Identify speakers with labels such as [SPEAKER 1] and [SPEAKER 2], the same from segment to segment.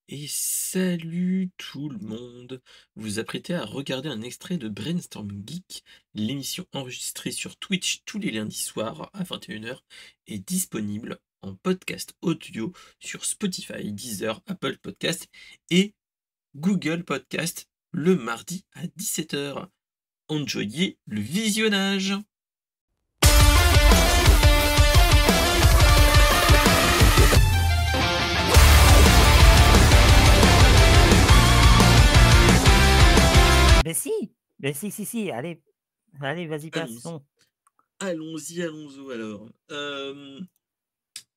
[SPEAKER 1] Et salut tout le monde! Vous vous apprêtez à regarder un extrait de Brainstorm Geek, l'émission enregistrée sur Twitch tous les lundis soirs à 21 h est disponible en podcast audio sur Spotify, Deezer, Apple Podcast et Google Podcast le mardi à 17 h. Enjoyez le visionnage!
[SPEAKER 2] Si, allez, allez, vas-y,
[SPEAKER 1] Allons-y,
[SPEAKER 2] passons.
[SPEAKER 1] allons-y alors.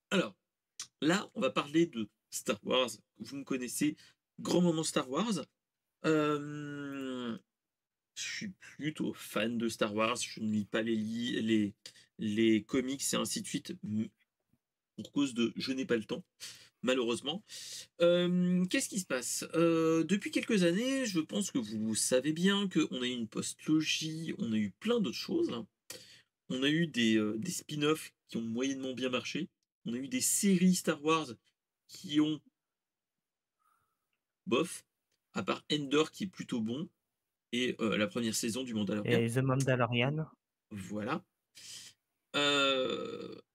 [SPEAKER 1] Alors, là, on va parler de Star Wars. Vous me connaissez, grand moment Star Wars. Hem, je suis plutôt fan de Star Wars. Je ne lis pas les comics et ainsi de suite, pour cause de je n'ai pas le temps, malheureusement. Qu'est-ce qui se passe? Depuis quelques années, je pense que vous savez bien qu'on a eu une postlogie, on a eu plein d'autres choses. On a eu des spin-offs qui ont moyennement bien marché. On a eu des séries Star Wars qui ont bof, à part Endor qui est plutôt bon et la première saison du Mandalorian.
[SPEAKER 2] Et The Mandalorian.
[SPEAKER 1] Voilà.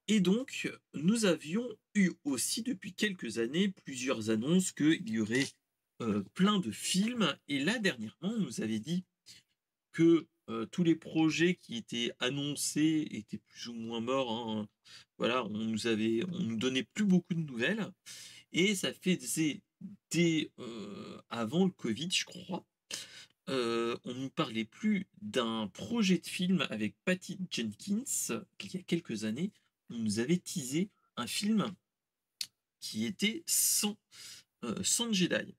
[SPEAKER 1] Et donc, nous avions eu aussi depuis quelques années plusieurs annonces qu'il y aurait, plein de films et là dernièrement, on nous avait dit que, tous les projets qui étaient annoncés étaient plus ou moins morts, hein. Voilà, on nous donnait plus beaucoup de nouvelles et ça faisait dès, avant le covid, je crois, on ne parlait plus d'un projet de film avec Patty Jenkins, il y a quelques années. On nous avait teasé un film qui était sans Jedi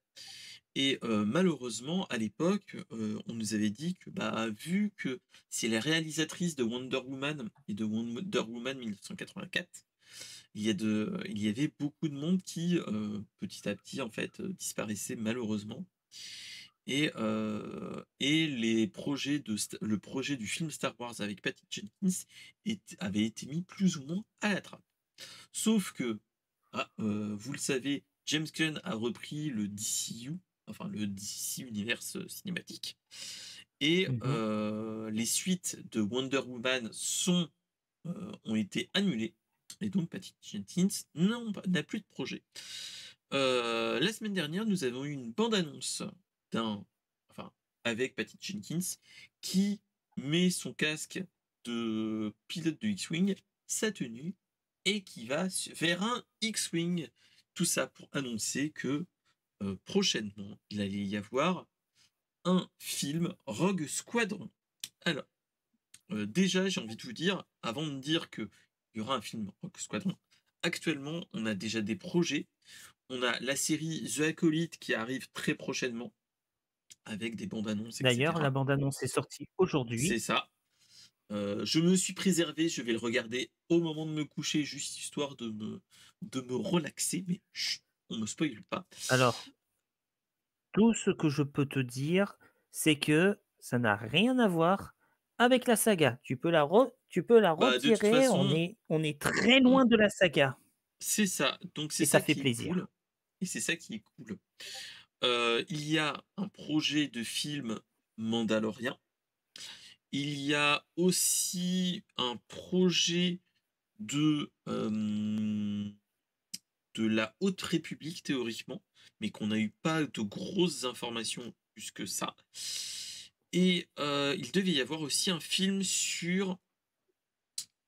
[SPEAKER 1] et malheureusement, à l'époque, on nous avait dit que, bah, vu que c'est la réalisatrice de Wonder Woman et de Wonder Woman 1984, il y avait beaucoup de monde qui, petit à petit, en fait, disparaissait malheureusement et les projets le projet du film Star Wars avec Patty Jenkins avait été mis plus ou moins à la trappe. Sauf que, vous le savez, James Gunn a repris le DCU, enfin le DC Universe cinématique et
[SPEAKER 2] Mmh.
[SPEAKER 1] les suites de Wonder Woman ont été annulées et donc Patty Jenkins n'a plus de projet. La semaine dernière, nous avons eu une bande annonce d'un enfin, avec Patty Jenkins qui met son casque de pilote de X-Wing, sa tenue et qui va vers un X-Wing. Tout ça pour annoncer que prochainement, il allait y avoir un film Rogue Squadron. Alors, déjà, j'ai envie de vous dire, avant de dire qu'il y aura un film Rogue Squadron, actuellement, on a déjà des projets. On a la série The Acolyte qui arrive très prochainement avec des bandes annonces,
[SPEAKER 2] D'ailleurs, la
[SPEAKER 1] etc.
[SPEAKER 2] bande annonce est sortie
[SPEAKER 1] C'est
[SPEAKER 2] aujourd'hui.
[SPEAKER 1] ça. Je me suis préservé, je vais le regarder au moment de me coucher, juste histoire de me relaxer, mais chut, on me spoile pas.
[SPEAKER 2] Alors, tout ce que je peux te dire, c'est que ça n'a rien à voir avec la saga. Tu peux la
[SPEAKER 1] Bah, de toute
[SPEAKER 2] retirer, on
[SPEAKER 1] façon,
[SPEAKER 2] est on est très
[SPEAKER 1] on
[SPEAKER 2] loin de la saga
[SPEAKER 1] c'est ça, donc c'est
[SPEAKER 2] et ça
[SPEAKER 1] ça
[SPEAKER 2] fait
[SPEAKER 1] qui est cool
[SPEAKER 2] plaisir.
[SPEAKER 1] et c'est ça qui est cool. Il y a un projet de film Mandalorian. Il y a aussi un projet de la Haute République théoriquement, mais qu'on n'a eu pas de grosses informations plus que ça et il devait y avoir aussi un film sur,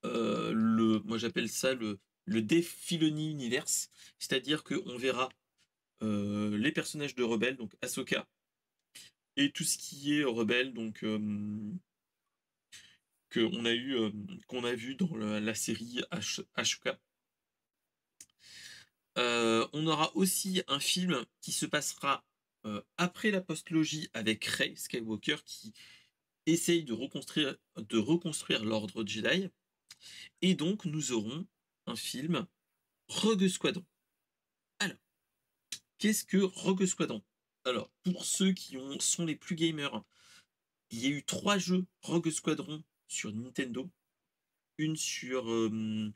[SPEAKER 1] moi j'appelle ça le Dave Filoni Universe. C'est-à-dire qu'on verra, les personnages de Rebelle, donc Ahsoka et tout ce qui est Rebelle, donc qu'on a vu dans la série Ahsoka. On aura aussi un film qui se passera, après la postlogie avec Rey Skywalker qui essaye de reconstruire l'ordre Jedi et donc nous aurons un film Rogue Squadron. Alors, qu'est-ce que Rogue Squadron? Alors, pour ceux qui sont les plus gamers, il y a eu 3 jeux Rogue Squadron sur Nintendo, une sur, il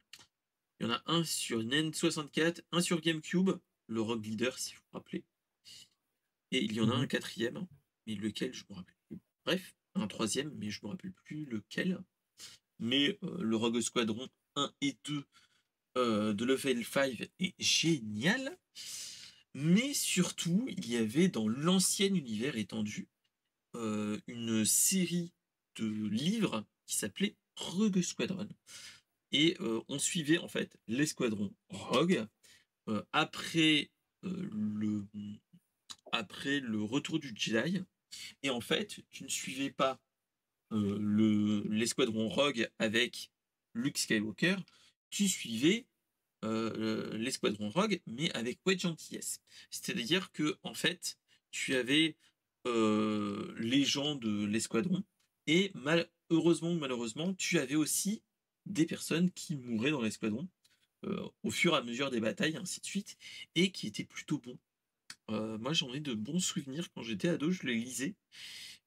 [SPEAKER 1] y en a un sur une N64, un sur GameCube, le Rogue Leader si vous vous rappelez et il y en a un
[SPEAKER 2] Mmh.
[SPEAKER 1] quatrième, mais lequel, je me rappelle plus. Bref, un troisième, mais je me rappelle plus lequel. Mais le Rogue Squadron 1 et 2 de Level 5 est génial. Mais surtout, il y avait dans l'ancien univers étendu une série de livres qui s'appelait Rogue Squadron. Et on suivait en fait l'escadron Rogue après, le, après le retour du Jedi. Et en fait, tu ne suivais pas l'escadron Rogue avec Luke Skywalker, tu suivais l'escadron Rogue, mais avec Wedge Antilles. C'est-à-dire que en fait, tu avais les gens de l'escadron, et heureusement ou malheureusement, tu avais aussi des personnes qui mouraient dans l'escadron au fur et à mesure des batailles, ainsi de suite, et qui étaient plutôt bons. Moi, j'en ai de bons souvenirs quand j'étais ado, je les lisais,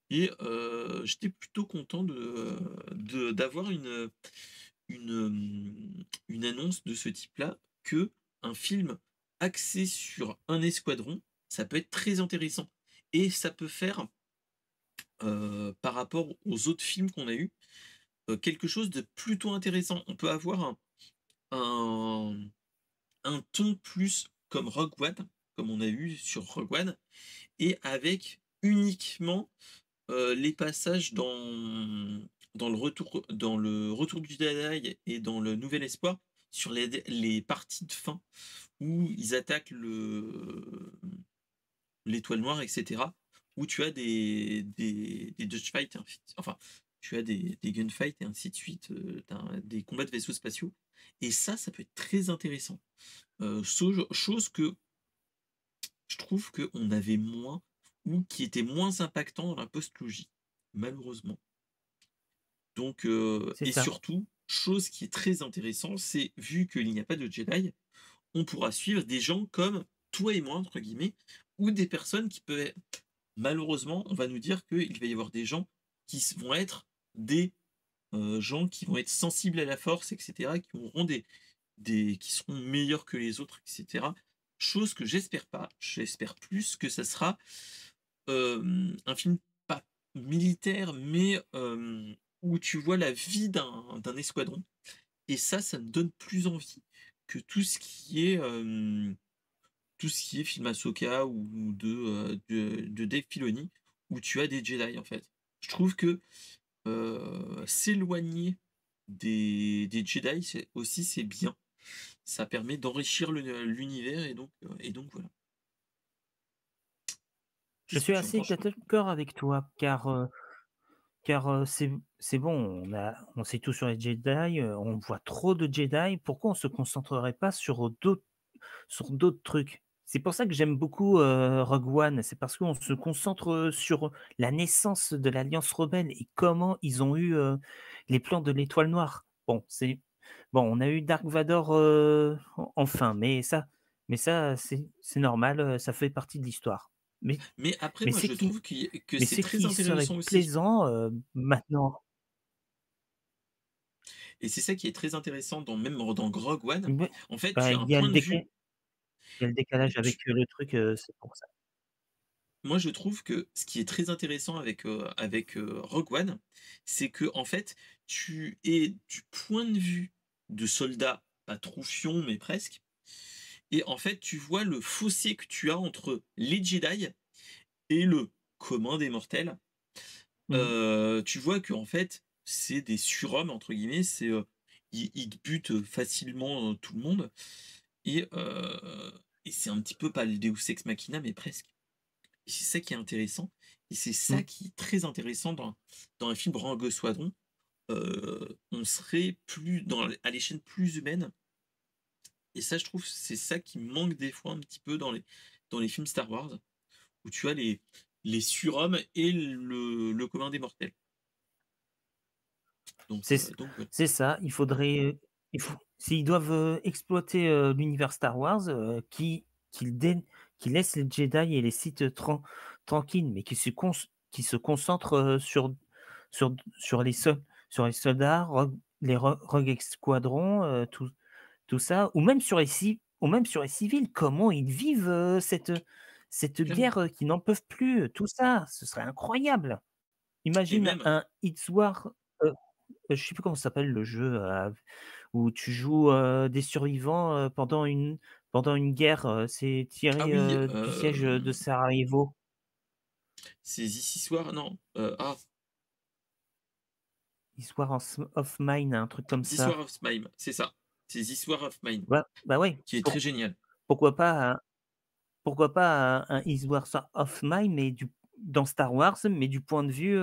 [SPEAKER 1] et j'étais plutôt content d'avoir une annonce de ce type-là, que un film axé sur un escadron, ça peut être très intéressant. Et ça peut faire, par rapport aux autres films qu'on a eus, quelque chose de plutôt intéressant. On peut avoir un, un ton plus comme Rogue One, comme on a eu sur Rogue One, et avec uniquement les passages dans le retour du Jedi et dans le Nouvel Espoir, sur les parties de fin où ils attaquent l'étoile noire, etc. Où tu as des dogfights, enfin, tu as des gunfights et ainsi de suite, des combats de vaisseaux spatiaux. Et ça peut être très intéressant. Chose que je trouve qu'on avait moins, ou qui était moins impactant dans la post-logie, malheureusement. Donc,
[SPEAKER 2] C'est
[SPEAKER 1] et
[SPEAKER 2] ça.
[SPEAKER 1] surtout, chose qui est très intéressante, c'est vu qu'il n'y a pas de Jedi, on pourra suivre des gens comme toi et moi, entre guillemets, ou des personnes qui peuvent être... Malheureusement, on va nous dire qu'il va y avoir des gens vont être des gens qui vont être sensibles à la force, etc., qui auront qui seront meilleurs que les autres, etc. Chose que j'espère pas. J'espère plus que ça sera un film pas militaire, mais où tu vois la vie d'un escadron. Et ça me donne plus envie que tout ce qui est film Ahsoka ou de Dave Filoni, où tu as des Jedi, en fait. Je trouve que s'éloigner des Jedi, c'est bien. Ça permet d'enrichir l'univers, et donc voilà.
[SPEAKER 2] Je
[SPEAKER 1] Qu'est-ce que
[SPEAKER 2] suis
[SPEAKER 1] tu en
[SPEAKER 2] assez
[SPEAKER 1] penses?
[SPEAKER 2] d'accord avec toi car c'est bon, on sait tout sur les Jedi, on voit trop de Jedi. Pourquoi on se concentrerait pas sur d'autres trucs? C'est pour ça que j'aime beaucoup, Rogue One, c'est parce qu'on se concentre, sur la naissance de l'Alliance rebelle et comment ils ont eu, les plans de l'Étoile noire. Bon, on a eu Dark Vador, enfin, mais ça, c'est normal, ça fait partie de l'histoire. Mais
[SPEAKER 1] Mais après,
[SPEAKER 2] mais
[SPEAKER 1] moi,
[SPEAKER 2] ce
[SPEAKER 1] je
[SPEAKER 2] qui
[SPEAKER 1] trouve que
[SPEAKER 2] mais
[SPEAKER 1] c'est
[SPEAKER 2] ce
[SPEAKER 1] très
[SPEAKER 2] qui serait
[SPEAKER 1] intéressant aussi.
[SPEAKER 2] plaisant, maintenant,
[SPEAKER 1] Et c'est ça qui est très intéressant même dans Rogue One.
[SPEAKER 2] ouais,
[SPEAKER 1] En fait,
[SPEAKER 2] bah,
[SPEAKER 1] tu as un point de vue.
[SPEAKER 2] il y a le décalage avec, le truc, c'est pour ça.
[SPEAKER 1] Moi, je trouve que ce qui est très intéressant avec Rogue One, c'est que en fait, tu es du point de vue de soldats, pas troufions, mais presque. Et en fait, tu vois le fossé que tu as entre les Jedi et le commun des mortels.
[SPEAKER 2] Mmh.
[SPEAKER 1] Tu vois que en fait, c'est des surhommes, entre guillemets. Ils te butent facilement tout le monde. Et, et c'est un petit peu pas le Deus Ex Machina, mais presque. Et c'est ça qui est intéressant. Et c'est ça
[SPEAKER 2] Mmh.
[SPEAKER 1] qui est très intéressant dans un film Rogue Squadron. On serait à l'échelle plus humaine. Et ça, je trouve, c'est ça qui manque des fois un petit peu dans les films Star Wars, où tu as les surhommes et le commun des mortels.
[SPEAKER 2] C'est ç
[SPEAKER 1] Donc voilà.
[SPEAKER 2] c'est ça, il faut s'ils doivent, exploiter, l'univers Star Wars, qu'ils laissent les Jedi et les Sith tranquilles, mais qu'ils se concentrent, sur sur les soldats, Rogue Squadron, tout ça, ou même sur les civils. Comment ils vivent, cette
[SPEAKER 1] clairement.
[SPEAKER 2] guerre, qu'ils n'en peuvent plus, tout ça, ce serait incroyable.
[SPEAKER 1] Et
[SPEAKER 2] Imagine
[SPEAKER 1] même,
[SPEAKER 2] un It's War, je sais plus comment ça s'appelle le jeu, où tu joues, des survivants, pendant une guerre, c'est
[SPEAKER 1] ah
[SPEAKER 2] tiré,
[SPEAKER 1] oui,
[SPEAKER 2] du siège, de Sarajevo.
[SPEAKER 1] c'est This Is War, non,
[SPEAKER 2] It's War of Mine, un truc comme
[SPEAKER 1] This War
[SPEAKER 2] ça.
[SPEAKER 1] of Mine, c'est ça. C'est This War of Mine,
[SPEAKER 2] Bah, ouais,
[SPEAKER 1] qui est très génial.
[SPEAKER 2] pourquoi pas pourquoi pas un Is War of Mine, mais dans Star Wars, mais du point de vue,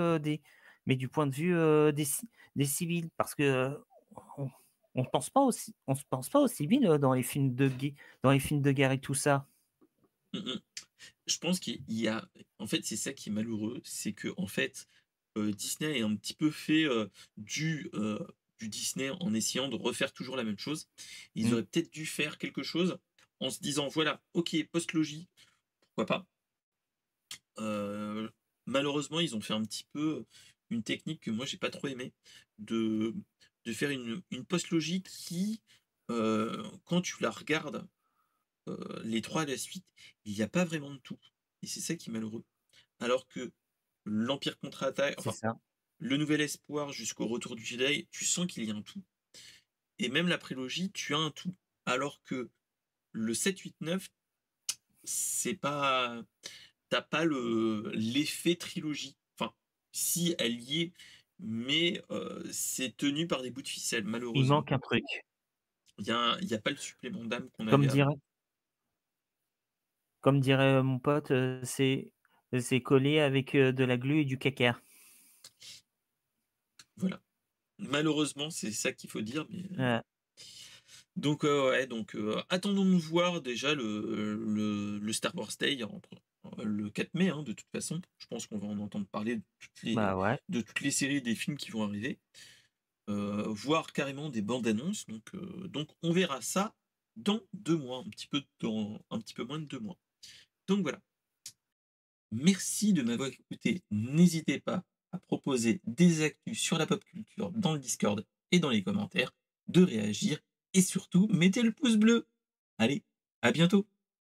[SPEAKER 2] des civils. Parce que, on on se pense pas aux civils, dans les films de guerre et tout ça.
[SPEAKER 1] Mmh mh. Je pense qu'il y a en fait, c'est ça qui est malheureux, c'est que en fait, Disney a un petit peu fait, du Disney en essayant de refaire toujours la même chose. Ils
[SPEAKER 2] Mmh,
[SPEAKER 1] auraient peut-être dû faire quelque chose en se disant: «Voilà, OK, post-logie, pourquoi pas?» Heu, Malheureusement, ils ont fait un petit peu une technique que moi j'ai pas trop aimée, de faire une post-logique qui, quand tu la regardes, les 3 à la suite, il y a pas vraiment de tout et c'est ça qui est malheureux. Alors que l'Empire contre-attaque,
[SPEAKER 2] c'est
[SPEAKER 1] enfin,
[SPEAKER 2] ça.
[SPEAKER 1] le Nouvel Espoir jusqu'au Retour du Jedi, tu sens qu'il y a un tout et même la prélogie, tu as un tout. Alors que le 7, 8, 9, c'est pas, t'as pas l'effet trilogie. Enfin, si, elle y est, mais c'est tenu par des bouts de ficelle,
[SPEAKER 2] Il
[SPEAKER 1] malheureusement.
[SPEAKER 2] manque un truc.
[SPEAKER 1] Il y a pas le supplément d'âme qu'on
[SPEAKER 2] Comme
[SPEAKER 1] avait avant.
[SPEAKER 2] dirait Comme dirait, mon pote, c'est collé avec, de la glu et du caca.
[SPEAKER 1] Voilà. Malheureusement, c'est ça qu'il faut dire, mais
[SPEAKER 2] Voilà.
[SPEAKER 1] donc ouais, donc attendons de voir déjà le Star Wars Day entre le 4 mai, hein, de toute façon. Je pense qu'on va en entendre parler
[SPEAKER 2] Bah, ouais.
[SPEAKER 1] de toutes les séries des films qui vont arriver, voire carrément des bandes annonces, donc on verra ça dans 2 mois, un petit peu moins de 2 mois. Donc voilà. Merci de m'avoir écouté. N'hésitez pas à proposer des actus sur la pop culture dans le Discord et dans les commentaires, de réagir et surtout mettez le pouce bleu. Allez, à bientôt.